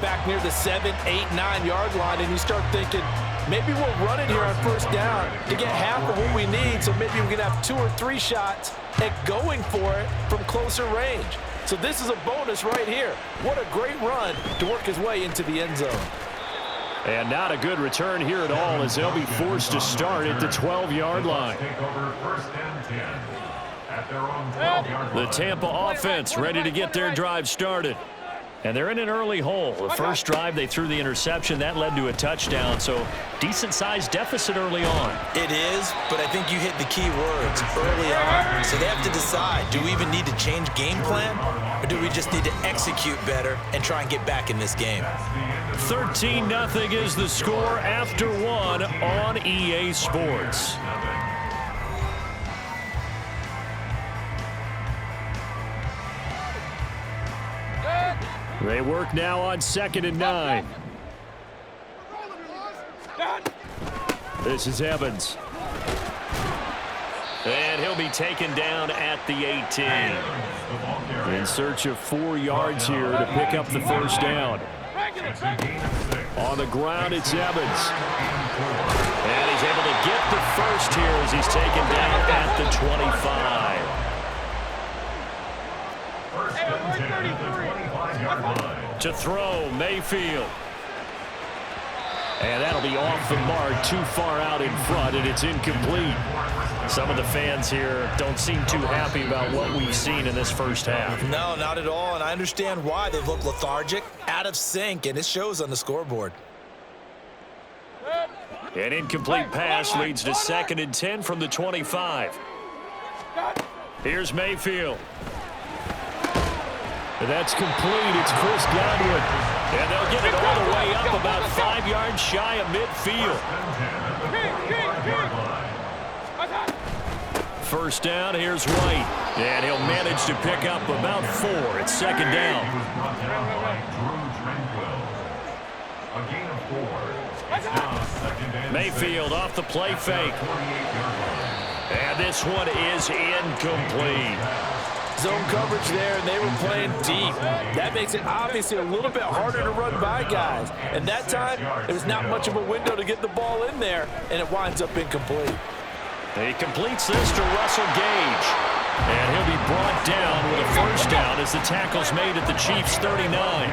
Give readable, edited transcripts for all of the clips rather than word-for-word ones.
back near the 7, 8, 9-yard line, and you start thinking, maybe we'll run it here on first down to get half of what we need, so maybe we can have 2 or 3 shots at going for it from closer range. So this is a bonus right here. What a great run to work his way into the end zone. And not a good return here at all, as they'll be forced to start at the 12-yard line. The Tampa offense ready to get their drive started. And they're in an early hole. The first drive, they threw the interception. That led to a touchdown. So decent-sized deficit early on. It is, but I think you hit the key words early on. So they have to decide, do we even need to change game plan? Or do we just need to execute better and try and get back in this game? 13-0 is the score after 1 on EA Sports. They work now on 2nd and 9. This is Evans. And he'll be taken down at the 18. In search of 4 yards here to pick up the first down. On the ground, it's Evans. And he's able to get the first here as he's taken down at the 25. To throw, Mayfield. And that'll be off the mark, too far out in front, and it's incomplete. Some of the fans here don't seem too happy about what we've seen in this first half. No, not at all, and I understand why. They've looked lethargic, out of sync, and it shows on the scoreboard. An incomplete pass leads to 2nd and 10 from the 25. Here's Mayfield. That's complete. It's Chris Godwin. And they'll get it all the way up about 5 yards shy of midfield. First down, here's White. And he'll manage to pick up about 4. It's 2nd down. Mayfield off the play fake. And this one is incomplete. Zone coverage there, and they were playing deep. That makes it obviously a little bit harder to run by guys. And that time, there was not much of a window to get the ball in there, and it winds up incomplete. He completes this to Russell Gage. And he'll be brought down with a first down as the tackle's made at the Chiefs' 39.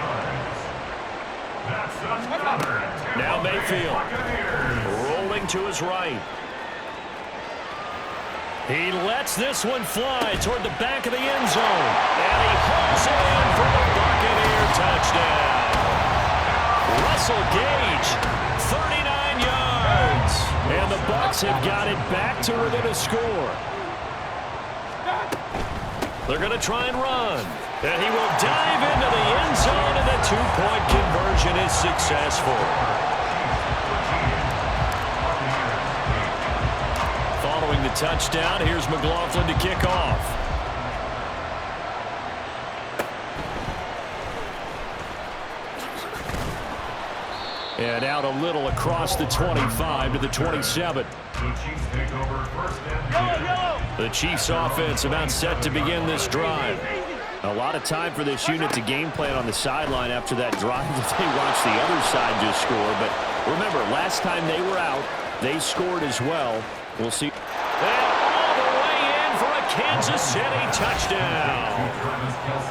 Now Mayfield rolling to his right. He lets this one fly toward the back of the end zone. And he hauls it in for a Buccaneer touchdown. Russell Gage, 39 yards. And the Bucs have got it back to within a score. They're going to try and run. And he will dive into the end zone, and the 2-point conversion is successful. Following the touchdown, here's McLaughlin to kick off. And out a little across the 25 to the 27. The Chiefs offense about set to begin this drive. A lot of time for this unit to game plan on the sideline after that drive that they watched the other side just score. But remember, last time they were out, they scored as well. We'll see. And all the way in for a Kansas City touchdown.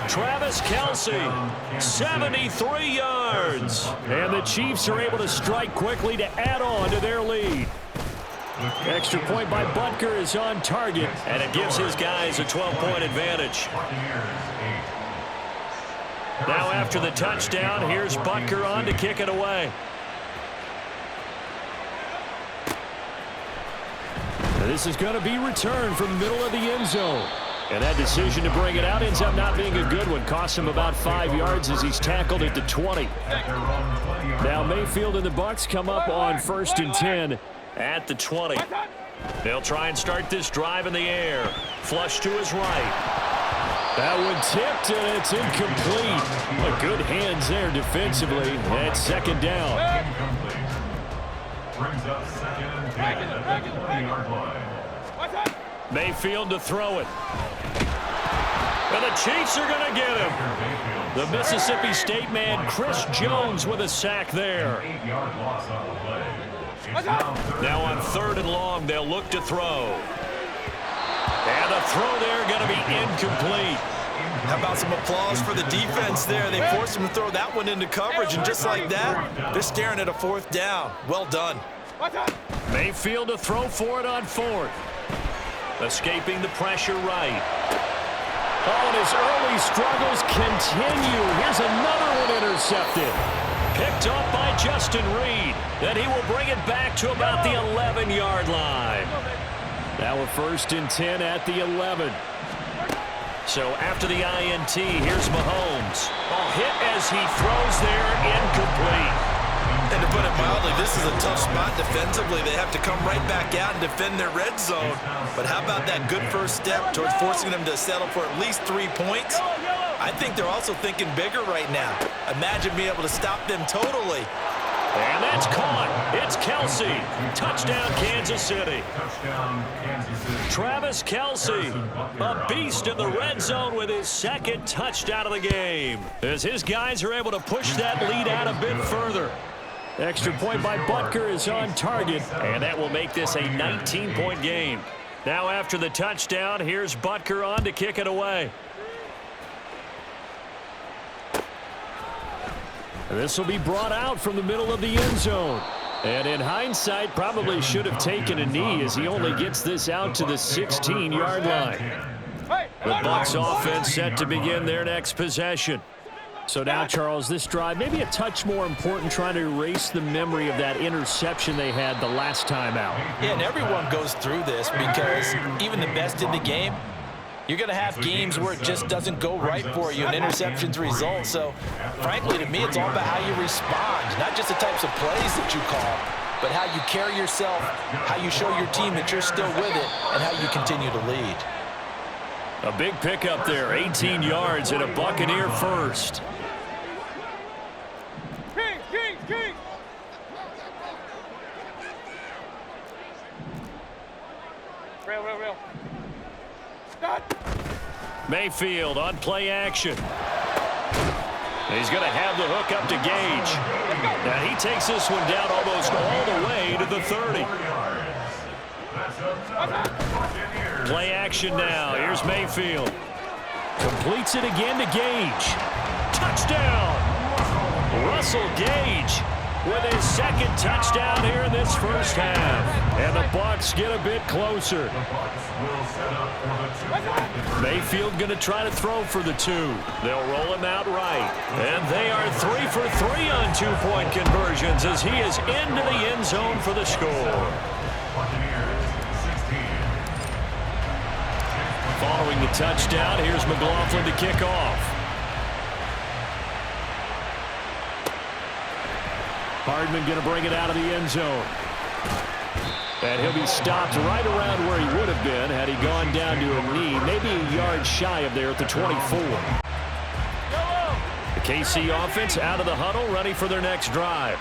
Travis Kelce, 73 yards. And the Chiefs are able to strike quickly to add on to their lead. Extra point by Butker is on target, and it gives his guys a 12-point advantage. Now after the touchdown, here's Butker on to kick it away. This is going to be returned from the middle of the end zone. And that decision to bring it out ends up not being a good one. Costs him about 5 yards as he's tackled at the 20. Now Mayfield and the Bucs come up on 1st and 10 at the 20. They'll try and start this drive in the air. Flush to his right. That one tipped, and it's incomplete. But good hands there defensively. And 2nd down. Brings up 2nd and 10 at the 20-yard line. Mayfield to throw it. And the Chiefs are going to get him. The Mississippi State man, Chris Jones, with a sack there. Now on 3rd and long, they'll look to throw. And the throw there going to be incomplete. How about some applause for the defense there? They forced him to throw that one into coverage, and just like that, they're staring at a 4th down. Well done. Mayfield to throw for it on 4th. Escaping the pressure right. Oh, and his early struggles continue. Here's another one intercepted. Picked up by Justin Reed. Then he will bring it back to about the 11-yard line. Now a 1st and 10 at the 11. So after the INT, here's Mahomes. Oh, hit as he throws there, incomplete. And to put it mildly, this is a tough spot defensively. They have to come right back out and defend their red zone. But how about that good first step towards forcing them to settle for at least 3 points? I think they're also thinking bigger right now. Imagine being able to stop them totally. And that's caught. It's Kelsey. Touchdown, Kansas City. Travis Kelsey, a beast in the red zone with his 2nd touchdown of the game, as his guys are able to push that lead out a bit further. Extra point by Butker is on target, and that will make this a 19-point game. Now after the touchdown, here's Butker on to kick it away. This will be brought out from the middle of the end zone. And in hindsight, probably should have taken a knee as he only gets this out to the 16-yard line. The Bucs offense set to begin their next possession. So now, Charles, this drive maybe a touch more important, trying to erase the memory of that interception they had the last time out. Yeah, and everyone goes through this because even the best in the game, you're going to have games where it just doesn't go right for you and interceptions result. So, frankly, to me, it's all about how you respond, not just the types of plays that you call, but how you carry yourself, how you show your team that you're still with it, and how you continue to lead. A big pickup there, 18 yards and a Buccaneer first. Real. Mayfield on play action. He's going to have the hook up to Gage. Now he takes this one down almost all the way to the 30. Play action now. Here's Mayfield. Completes it again to Gage. Touchdown! Russell Gage with his 2nd touchdown here in this first half. And the Bucs get a bit closer. Mayfield going to try to throw for the 2. They'll roll him out right. And they are 3 for 3 on 2-point conversions as he is into the end zone for the score. Following the touchdown, here's McLaughlin to kick off. Hardman going to bring it out of the end zone. And he'll be stopped right around where he would have been had he gone down to a knee, maybe a yard shy of there at the 24. The KC offense out of the huddle, ready for their next drive.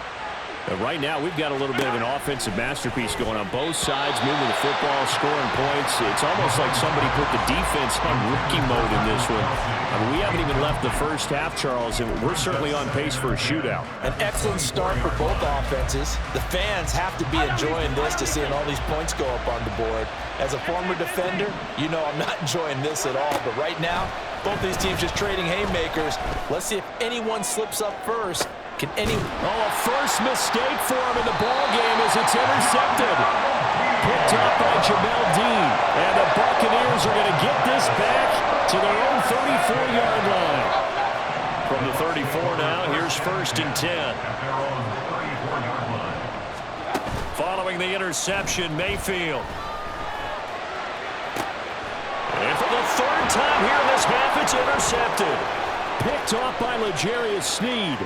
And right now, we've got a little bit of an offensive masterpiece going on both sides, moving the football, scoring points. It's almost like somebody put the defense on rookie mode in this one. I mean, we haven't even left the first half, Charles, and we're certainly on pace for a shootout. An excellent start for both offenses. The fans have to be enjoying this to seeing all these points go up on the board. As a former defender, you know I'm not enjoying this at all. But right now, both these teams just trading haymakers. Let's see if anyone slips up first. Can any... Oh, a first mistake for him in the ball game as it's intercepted. Picked up by Jamel Dean. And the Buccaneers are going to get this back to their own 34-yard line. From the 34 now, here's 1st and 10. Following the interception, Mayfield. And for the 3rd time here in this half, it's intercepted. Picked off by L'Jarius Sneed.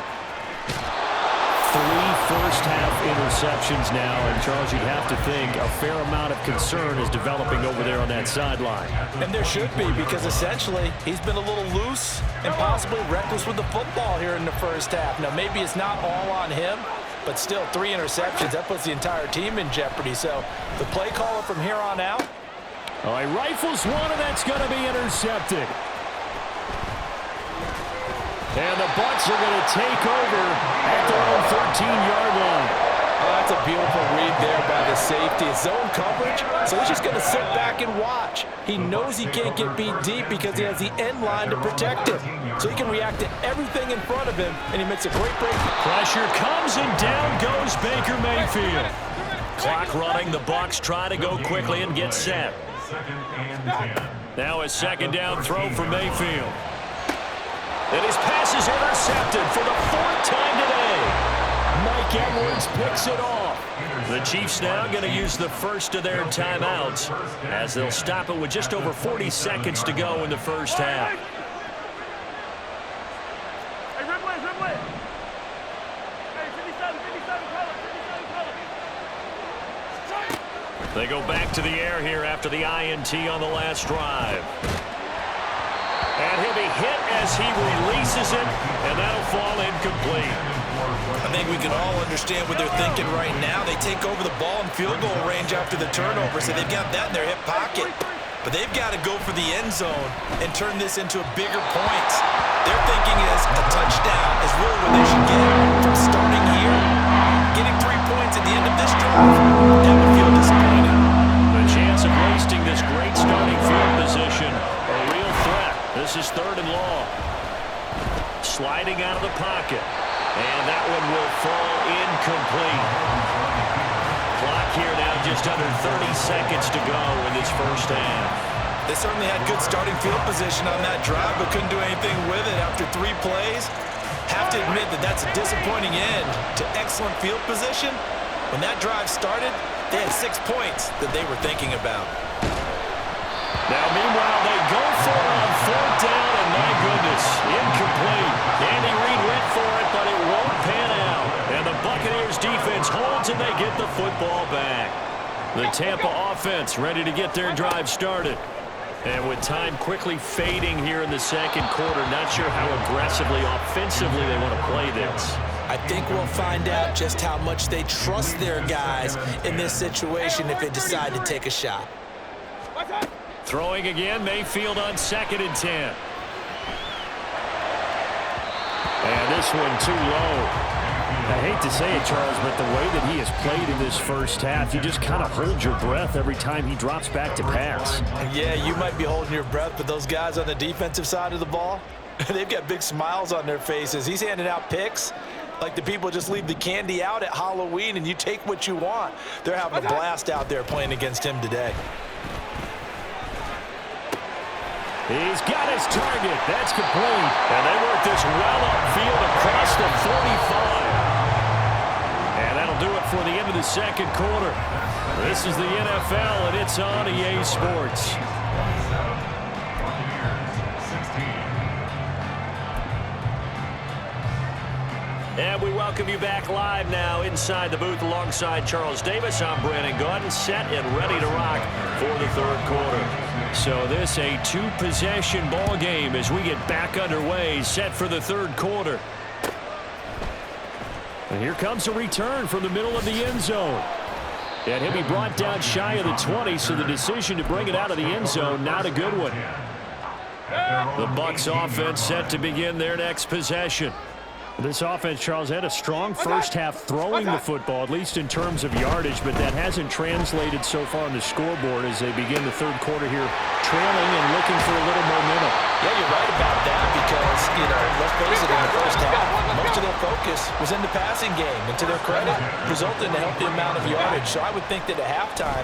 3 first-half interceptions now, and Charles, you'd have to think a fair amount of concern is developing over there on that sideline. And there should be, because essentially he's been a little loose and possibly reckless with the football here in the first half. Now, maybe it's not all on him, but still 3 interceptions. That puts the entire team in jeopardy. So the play caller from here on out. Oh, he rifles one, and that's going to be intercepted. And the Bucs are going to take over at their own 13-yard line. Oh, that's a beautiful read there by the safety. It's zone coverage, so he's just going to sit back and watch. He knows he can't get beat deep because he has the end line to protect him. So he can react to everything in front of him, and he makes a great break. Pressure comes, and down goes Baker Mayfield. Clock running. The Bucs try to go quickly and get set. Now a second down throw for Mayfield. And his pass is intercepted for the 4th time today. Mike Edwards picks it off. The Chiefs now going to use the first of their timeouts as they'll stop it with just over 40 seconds to go in the first half. They go back to the air here after the INT on the last drive. And he'll be hit as he releases it, and that'll fall incomplete. I think we can all understand what they're thinking right now. They take over the ball in field goal range after the turnover, so they've got that in their hip pocket. But they've got to go for the end zone and turn this into bigger points. Their thinking is a touchdown is really what they should get. From starting here, getting 3 points at the end of this drive, that would feel disappointing. The chance of wasting this great starting field position, a real threat. This is 3rd and long. Sliding out of the pocket. And that one will fall incomplete. Clock here now just under 30 seconds to go in this first half. They certainly had good starting field position on that drive, but couldn't do anything with it after 3 plays. Have to admit that that's a disappointing end to excellent field position. When that drive started, they had 6 points that they were thinking about. Now, meanwhile, they go for it on 4th down, and my goodness, incomplete. Andy Reid went for it, but it won't pan out. And the Buccaneers defense holds, and they get the football back. The Tampa offense ready to get their drive started. And with time quickly fading here in the second quarter, not sure how aggressively, offensively they want to play this. I think we'll find out just how much they trust their guys in this situation if they decide to take a shot. Throwing again, Mayfield on 2nd and 10. And this one too low. I hate to say it, Charles, but the way that he has played in this first half, you just kind of hold your breath every time he drops back to pass. Yeah, you might be holding your breath, but those guys on the defensive side of the ball, they've got big smiles on their faces. He's handing out picks like the people just leave the candy out at Halloween and you take what you want. They're having a blast out there playing against him today. He's got his target. That's complete. And they work this well upfield across the 45. And that'll do it for the end of the second quarter. This is the NFL, and it's on EA Sports. And we welcome you back live now inside the booth alongside Charles Davis. I'm Brandon Gaudin, set and ready to rock for the 3rd quarter. So this a 2-possession ball game as we get back underway, set for the 3rd quarter. And here comes a return from the middle of the end zone. And he'll be brought down shy of the 20, so the decision to bring it out of the end zone, not a good one. The Bucs offense set to begin their next possession. This offense, Charles, had a strong first half throwing the football, at least in terms of yardage, but that hasn't translated so far on the scoreboard as they begin the 3rd quarter here, trailing and looking for a little momentum. Yeah, you're right about that because, let's face it, in the first half, most of their focus was in the passing game, and to their credit, resulted in a healthy amount of yardage. So I would think that at halftime,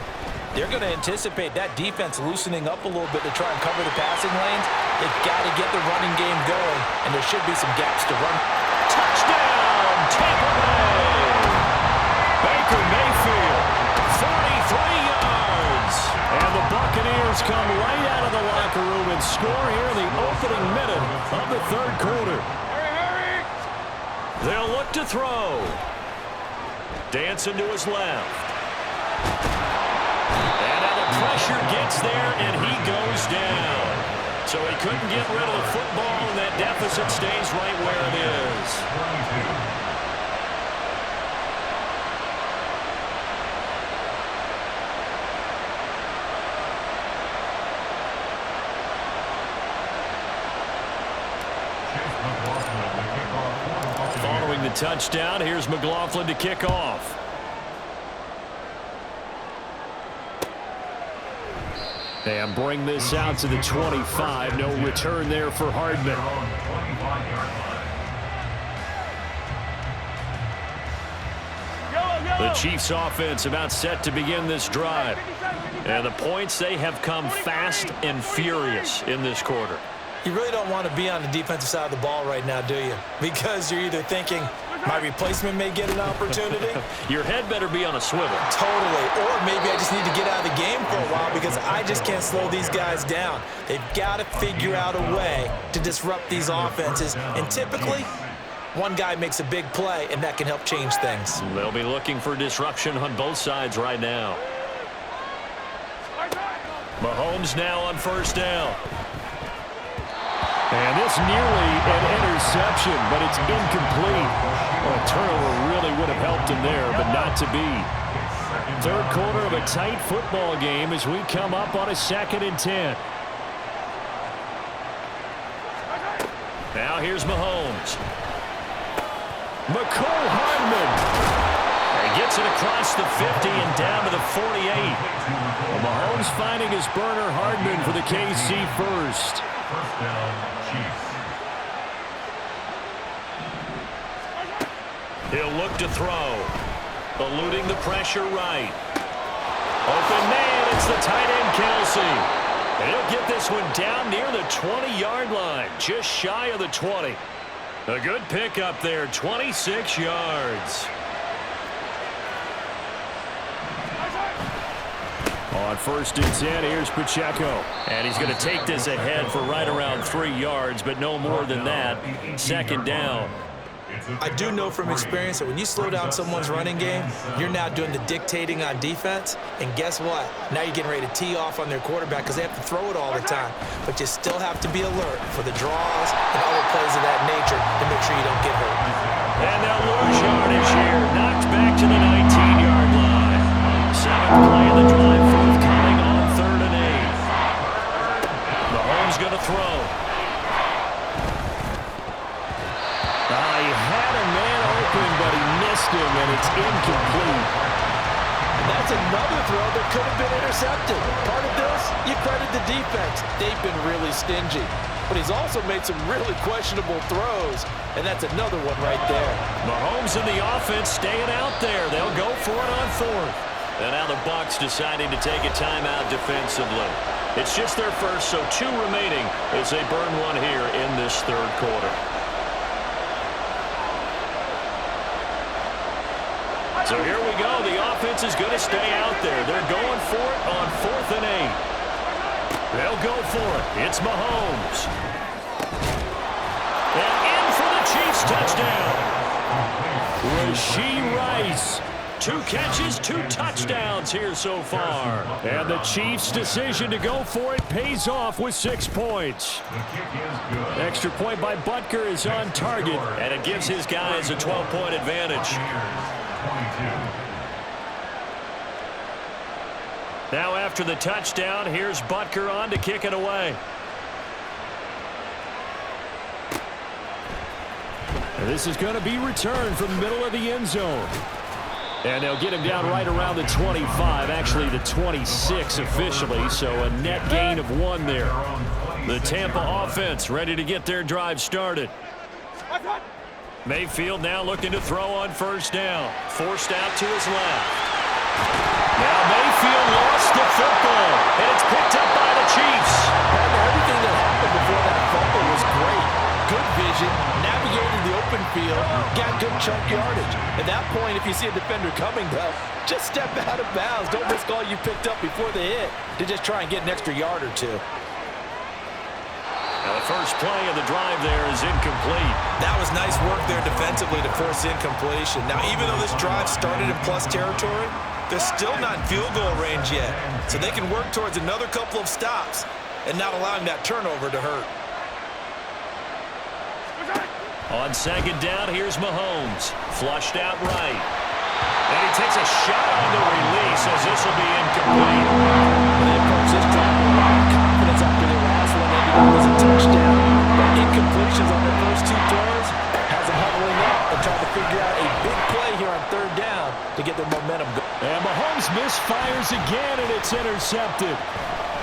they're going to anticipate that defense loosening up a little bit to try and cover the passing lanes. They've got to get the running game going, and there should be some gaps to run. Touchdown, Tampa Bay! Baker Mayfield, 43 yards. And the Buccaneers come right out of the locker room and score here in the opening minute of the 3rd quarter. Hurry! They'll look to throw. Dancing to his left. And now the pressure gets there, and he goes down. So he couldn't get rid of the football, and that deficit stays right where it is. touchdown. Here's McLaughlin to kick off. And bring this out to the 25. No return there for Hardman. The Chiefs offense about set to begin this drive. And the points, they have come fast and furious in this quarter. You really don't want to be on the defensive side of the ball right now, do you? Because you're either thinking, my replacement may get an opportunity. Your head better be on a swivel. Totally. Or maybe I just need to get out of the game for a while because I just can't slow these guys down. They've got to figure out a way to disrupt these offenses. And typically, one guy makes a big play, and that can help change things. They'll be looking for disruption on both sides right now. Mahomes now on first down. And this nearly an interception, but it's incomplete. Well, a turnover really would have helped him there, but not to be. Third quarter of a tight football game as we come up on a 2nd and 10. Now here's Mahomes. McCole Hardman. He gets it across the 50 and down to the 48. Well, Mahomes finding his burner Hardman for the KC first. First down, Chiefs. He'll look to throw. Eluding the pressure right. Open man, it's the tight end Kelsey. He'll get this one down near the 20-yard line, just shy of the 20. A good pickup there, 26 yards. On 1st and 10, here's Pacheco. And he's going to take this ahead for right around 3 yards, but no more than that. 2nd down. I do know from experience that when you slow down someone's running game, you're now doing the dictating on defense. And guess what? Now you're getting ready to tee off on their quarterback because they have to throw it all the time. But you still have to be alert for the draws and other plays of that nature to make sure you don't get hurt. And they'll lose yardage here. Knocked back to the 19-yard line. 7th play of the drive forthcoming on 3rd and 8. Mahomes going to throw. He had a man open, but he missed him, and it's incomplete. And that's another throw that could have been intercepted. Part of this, you credit the defense. They've been really stingy. But he's also made some really questionable throws, and that's another one right there. Mahomes and the offense staying out there. They'll go for it on 4th. And now the Bucs deciding to take a timeout defensively. It's just their first, so 2 remaining as they burn one here in this 3rd quarter. So here we go. The offense is going to stay out there. They're going for it on 4th and 8. They'll go for it. It's Mahomes. And in for the Chiefs touchdown. Rashee Rice. 2 catches, 2 touchdowns here so far. And the Chiefs' decision to go for it pays off with 6 points. The kick is good. Extra point by Butker is on target. And it gives his guys a 12-point advantage. 22. Now after the touchdown, here's Butker on to kick it away. And this is going to be returned from the middle of the end zone. And they'll get him down right around the 25, actually the 26 officially, so a net gain of 1 there. The Tampa offense ready to get their drive started. Mayfield now looking to throw on first down. Forced out to his left. Now Mayfield lost the football, and it's picked up by the Chiefs. Everything that happened before that fumble was great. Good vision, navigated the open field, got good chunk yardage. At that point, if you see a defender coming, though, just step out of bounds. Don't risk all you picked up before the hit to just try and get an extra yard or 2. Now the first play of the drive there is incomplete. That was nice work there defensively to force incompletion. Now, even though this drive started in plus territory, they're still not in field goal range yet. So they can work towards another couple of stops and not allowing that turnover to hurt. On 2nd down, here's Mahomes. Flushed out right. And he takes a shot on the release as this will be incomplete. They approach this drive with a lot of confidence after their last one ended up as a touchdown. But incompletions on their first 2 throws has them huddling up and trying to figure out a big play here on third down to get their momentum going. And Mahomes misfires again, and it's intercepted.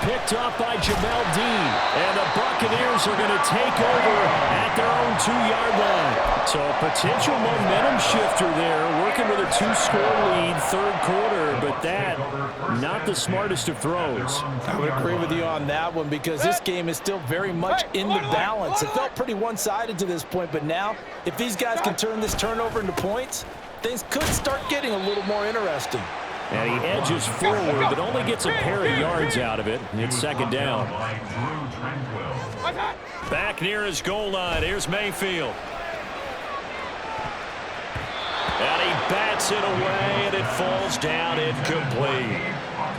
Picked off by Jamel Dean. And the Buccaneers are going to take over at their own 2-yard line. So a potential momentum shifter there, working with a 2-score lead, third quarter. But that, not the smartest of throws. I would agree with you on that one because this game is still very much in the balance. It felt pretty one-sided to this point, but now if these guys can turn this turnover into points, things could start getting a little more interesting. And he edges forward, but only gets a pair of yards out of it. It's second down. Back near his goal line. Here's Mayfield. And he bats it away, and it falls down incomplete.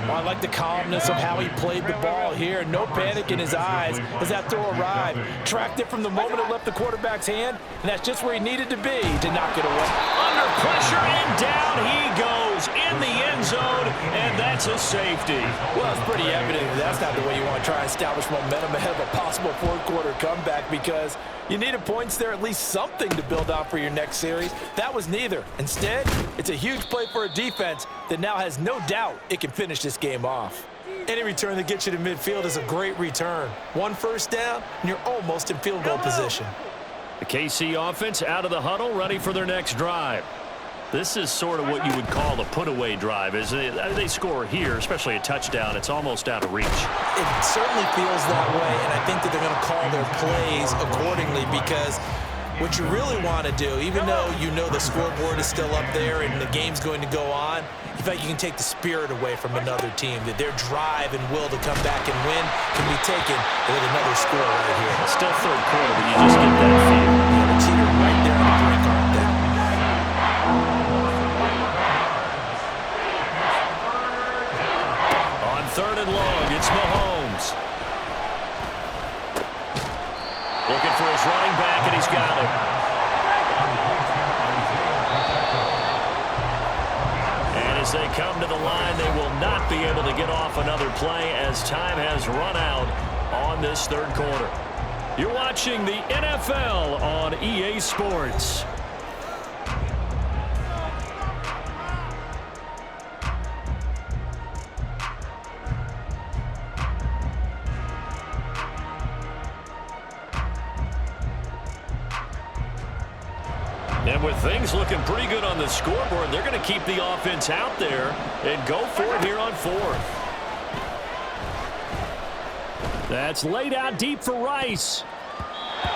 Well, I like the calmness of how he played the ball here. No panic in his eyes as that throw arrived. Tracked it from the moment it left the quarterback's hand, and that's just where he needed to be to knock it away. Under pressure, and down he goes in the end zone, and that's a safety. Well, it's pretty evident that's not the way you want to try and establish momentum ahead of a possible fourth-quarter comeback because you needed points there, at least something to build on for your next series. That was neither. Instead, it's a huge play for a defense that now has no doubt it can finish this game off. Any return that gets you to midfield is a great return. One first down, and you're almost in field goal position. The KC offense out of the huddle, ready for their next drive. This is sort of what you would call a put-away drive, isn't it? They score here, especially a touchdown. It's almost out of reach. It certainly feels that way, and I think that they're going to call their plays accordingly because what you really want to do, even though you know the scoreboard is still up there and the game's going to go on, you feel like you can take the spirit away from another team, that their drive and will to come back and win can be taken with another score right here. Still third quarter, but you just get that feel. Yeah, the cheater right there on the brink, aren't they? On third and long, it's Mahomes. Looking for his running back, and he's got it. And as they come to the line, they will not be able to get off another play as time has run out on this third quarter. You're watching the NFL on EA Sports. And with things looking pretty good on the scoreboard, they're going to keep the offense out there and go for it here on fourth. That's laid out deep for Rice.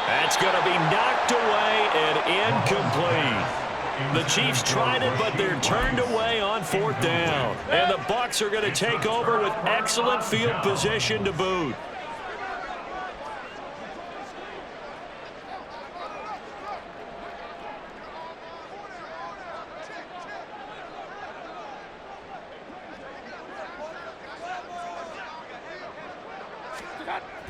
That's going to be knocked away and incomplete. The Chiefs tried it, but they're turned away on fourth down. And the Bucs are going to take over with excellent field position to boot.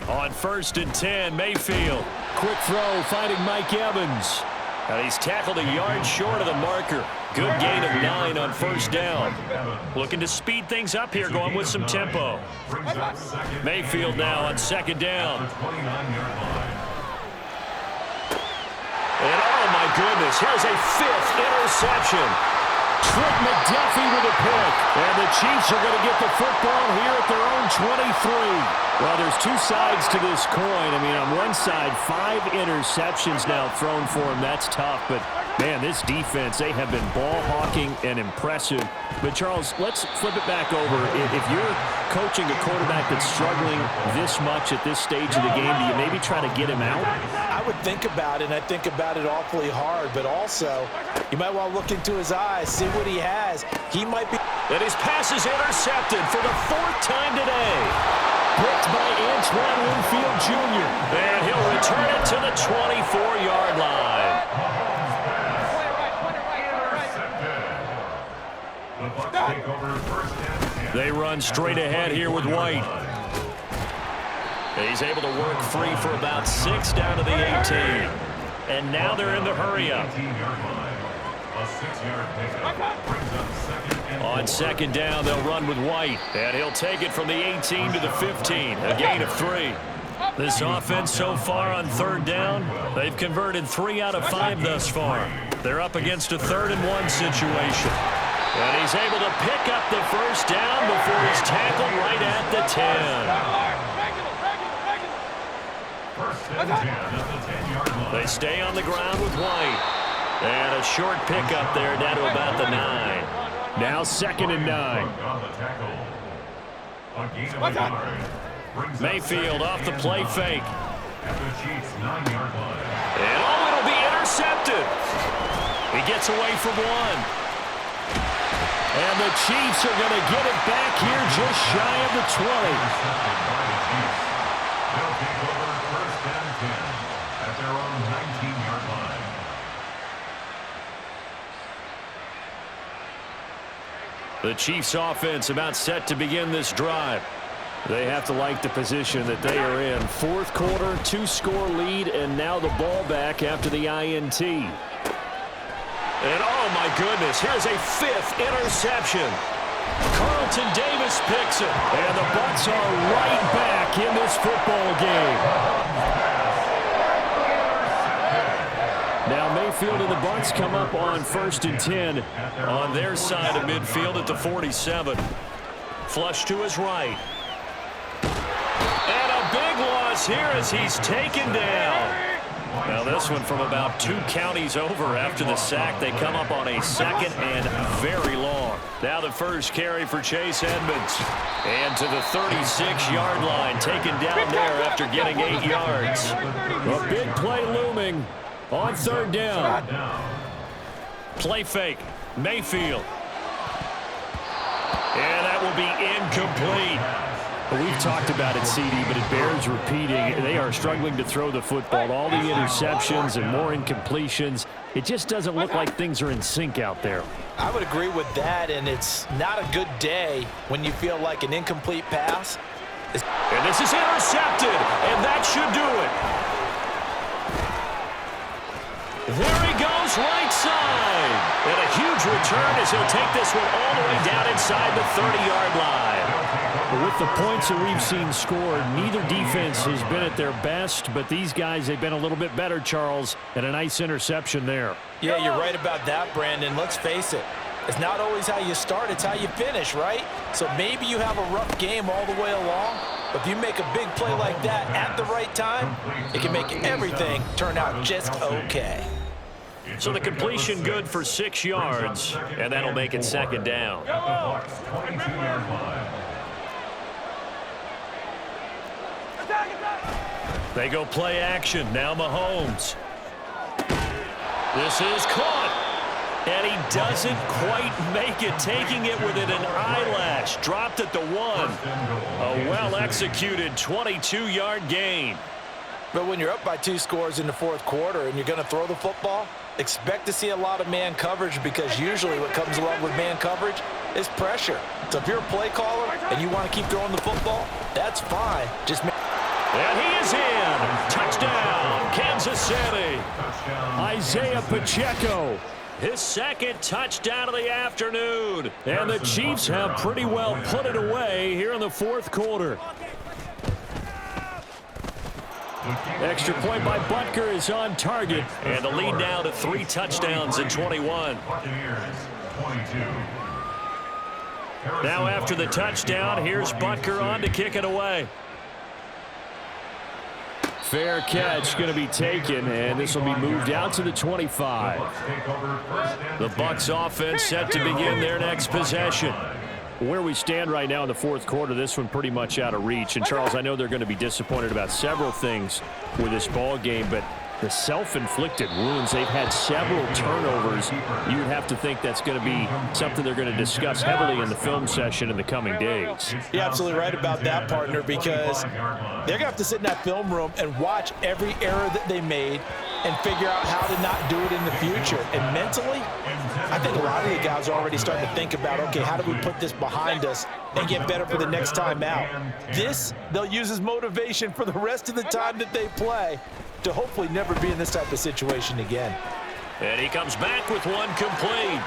On first and 10, Mayfield. Quick throw, finding Mike Evans. And he's tackled a yard short of the marker. Good gain of 9 on first down. Looking to speed things up here, going with some tempo. Mayfield now on second down. And oh my goodness, here's a 5th interception. Trent McDuffie with a pick. And the Chiefs are going to get the football here at their own 23. Well, there's two sides to this coin. I mean, on one side, 5 interceptions now thrown for him. That's tough. But, man, this defense, they have been ball hawking and impressive. But, Charles, let's flip it back over. If you're coaching a quarterback that's struggling this much at this stage of the game, do you maybe try to get him out? I would think about it, and I think about it awfully hard. But also, you might want to look into his eyes, see what he has. He might be... And his pass is intercepted for the 4th time today. Picked by Antoine Winfield Jr. And he'll return it to the 24-yard line. They run straight ahead here with White. He's able to work free for about 6 down to the 18. And now they're in the hurry-up. On second down, they'll run with White. And he'll take it from the 18 to the 15. A gain of 3. This offense so far on third down, they've converted 3 out of 5 thus far. They're up against a 3rd-and-1 situation. And he's able to pick up the first down before he's tackled right at the 10. First and 10 at the 10-yard line. They stay on the ground with White. And a short pickup there down to about the 9. Now 2nd and 9. On the tackle. A gain of a yard. Brings up Mayfield off the play fake. at the Chiefs' 9-yard line. And oh, it'll be intercepted. He gets away from one. And the Chiefs are going to get it back here just shy of the 20. Intercepted by the Chiefs. They'll take over first and 10 at their own 19-yard line. The Chiefs offense about set to begin this drive. They have to like the position that they are in. 4th quarter, 2-score lead, and now the ball back after the INT. And oh my goodness, here's a 5th interception. Carlton Davis picks it. And the Bucs are right back in this football game. Now Mayfield and the Bucs come up on 1st and 10 On their side of midfield at the 47. Flush to his right. And a big loss here as he's taken down. Now this one from about 2 counties over after the sack. They come up on a 2nd and very long. Now the first carry for Chase Edmonds. And to the 36-yard line, taken down there after getting 8 yards. A big play looming on 3rd down. Play fake. Mayfield. And that will be incomplete. We've talked about it, CD, but it bears repeating. They are struggling to throw the football. All the interceptions and more incompletions. It just doesn't look like things are in sync out there. I would agree with that, and it's not a good day when you feel like an incomplete pass. And this is intercepted, and that should do it. There he goes, right side. And a huge return as he'll take this one all the way down inside the 30-yard line. With the points that we've seen scored, neither defense has been at their best, but these guys, they've been a little bit better, Charles, and a nice interception there. Yeah, you're right about that, Brandon. Let's face it. It's not always how you start, it's how you finish, right? So maybe you have a rough game all the way along, but if you make a big play like that at the right time, it can make everything turn out just okay. So the completion good for 6 yards, and that'll make it 2nd down. At the Bucs' 22-yard line. They go play action. Now Mahomes. This is caught. And he doesn't quite make it, taking it within an eyelash. Dropped at the 1. A well-executed 22-yard gain. But when you're up by 2 scores in the 4th quarter and you're going to throw the football, expect to see a lot of man coverage, because usually what comes along with man coverage is pressure. So if you're a play caller and you want to keep throwing the football, that's fine. Just make. And he is in. Touchdown, Kansas City. Isaiah Pacheco. His 2nd touchdown of the afternoon. And the Chiefs have pretty well put it away here in the 4th quarter. Extra point by Butker is on target. And the lead now to 3 touchdowns in 21. Now after the touchdown, here's Butker on to kick it away. Fair catch going to be taken, and this will be moved out to the 25. The Bucs offense set to begin their next possession. Where we stand right now in the 4th quarter, this one pretty much out of reach. And, Charles, I know they're going to be disappointed about several things with this ball game, but the self-inflicted wounds, they've had several turnovers. You would have to think that's going to be something they're going to discuss heavily in the film session in the coming days. You're absolutely right about that, partner, because they're going to have to sit in that film room and watch every error that they made and figure out how to not do it in the future. And mentally, I think a lot of the guys are already starting to think about, okay, how do we put this behind us and get better for the next time out? This, they'll use as motivation for the rest of the time that they play to hopefully never be in this type of situation again. And he comes back with one complete.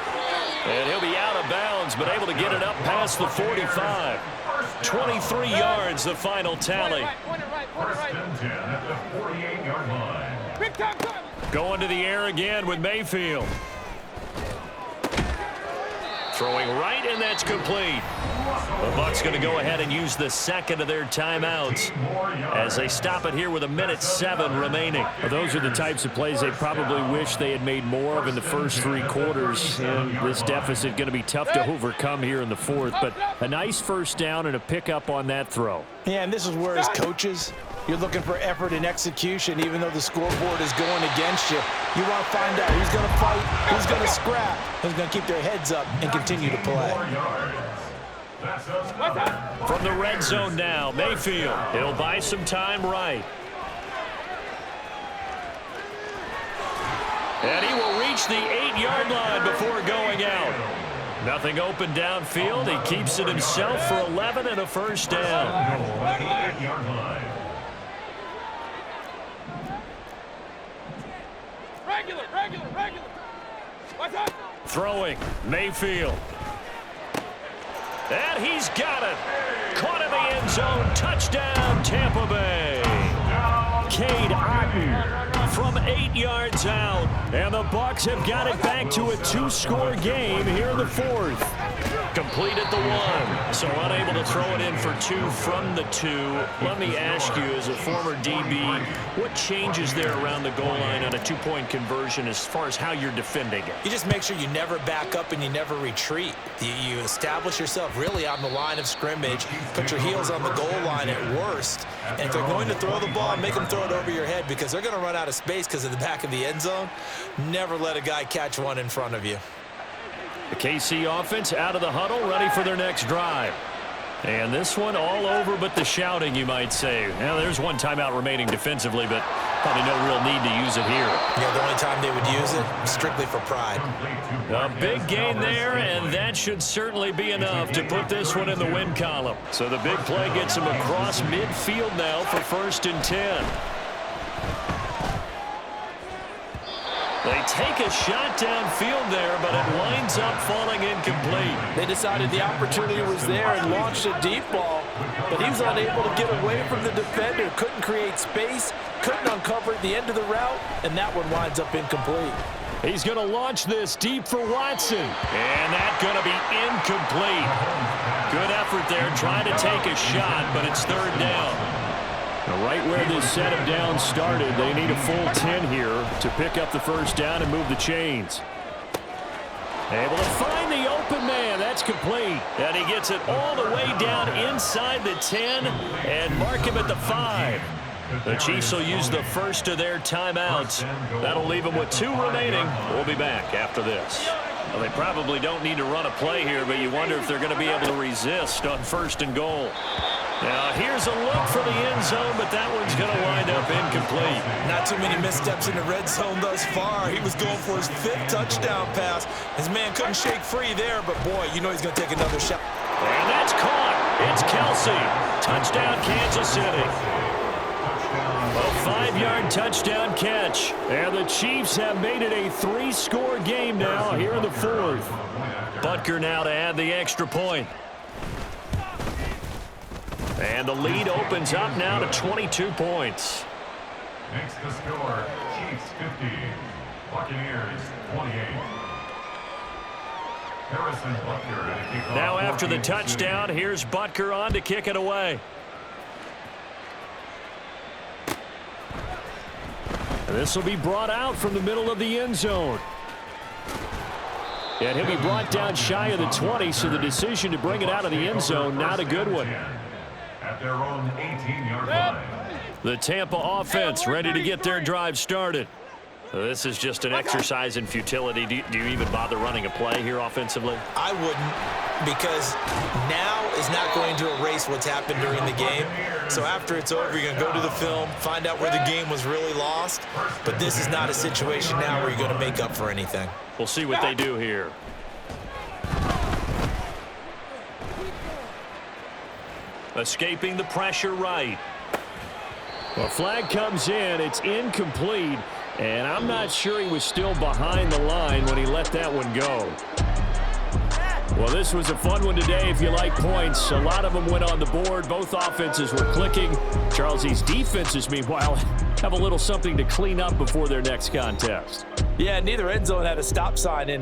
And he'll be out of bounds, but able to get it up past the 45. 23 yards, the final tally. First and 10 at the 48-yard line. Going to the air again with Mayfield. Throwing right, and that's complete. The Bucs going to go ahead and use the second of their timeouts as they stop it here with 1:07 remaining. Well, those are the types of plays they probably wish they had made more of in the first 3 quarters. And this deficit going to be tough to overcome here in the fourth. But a nice first down and a pickup on that throw. Yeah, and this is where as coaches, you're looking for effort and execution, even though the scoreboard is going against you. You want to find out who's going to fight, who's going to scrap, who's going to keep their heads up and continue to play. From the red zone now, Mayfield. He'll buy some time right. And he will reach the 8-yard line before going out. Nothing open downfield. He keeps it himself for 11 and a first down. Regular. Throwing, Mayfield. And he's got it. Caught in the end zone. Touchdown, Tampa Bay. Cade Otton from 8 yards out. And the Bucs have got it back to a 2-score game here in the fourth. Complete at the 1. So unable to throw it in for 2 from the 2. Let me ask you, as a former DB, what changes there around the goal line on a 2-point conversion as far as how you're defending it? You just make sure you never back up and you never retreat. You establish yourself really on the line of scrimmage, put your heels on the goal line at worst, and if they're going to throw the ball, make them throw it over your head because they're going to run out of space because of the back of the end zone. Never let a guy catch one in front of you. The KC offense out of the huddle, ready for their next drive. And this one all over but the shouting, you might say. Now, there's one timeout remaining defensively, but probably no real need to use it here. Yeah, the only time they would use it, strictly for pride. A big gain there, and that should certainly be enough to put this one in the win column. So the big play gets him across midfield now for 1st and 10. They take a shot downfield there, but it winds up falling incomplete. They decided the opportunity was there and launched a deep ball, but he was unable to get away from the defender, couldn't create space, couldn't uncover at the end of the route, and that one winds up incomplete. He's going to launch this deep for Watson, and that's going to be incomplete. Good effort there, trying to take a shot, but it's 3rd down. Right where this set of downs started, they need a full 10 here to pick up the first down and move the chains. Able to find the open man. That's complete. And he gets it all the way down inside the 10 and mark him at the 5. The Chiefs will use the first of their timeouts. That'll leave them with 2 remaining. We'll be back after this. Well, they probably don't need to run a play here, but you wonder if they're going to be able to resist on 1st and goal. Now, here's a look for the end zone, but that one's going to wind up incomplete. Not too many missteps in the red zone thus far. He was going for his 5th touchdown pass. His man couldn't shake free there, but boy, you know he's going to take another shot. And that's caught. It's Kelsey. Touchdown, Kansas City. A 5-yard touchdown catch. And the Chiefs have made it a 3-score game now here in the fourth. Butker now to add the extra point. And the lead opens up now to 22 points. Makes the score, Chiefs 50, Buccaneers 28. Harrison Butker at kickoff. Now after the touchdown, here's Butker on to kick it away. And this will be brought out from the middle of the end zone. And he'll be brought down shy of the 20, so the decision to bring it out of the end zone, not a good one. At their own 18-yard line. The Tampa offense ready to get their drive started. This is just an exercise in futility. Do you even bother running a play here offensively? I wouldn't, because now is not going to erase what's happened during the game. So after it's over, you're going to go to the film, find out where the game was really lost. But this is not a situation now where you're going to make up for anything. We'll see what they do here. Escaping the pressure right. Well, flag comes in. It's incomplete. And I'm not sure he was still behind the line when he let that one go. Well, this was a fun one today if you like points. A lot of them went on the board. Both offenses were clicking. Charles, these defenses, meanwhile, have a little something to clean up before their next contest. Yeah, neither end zone had a stop sign in it.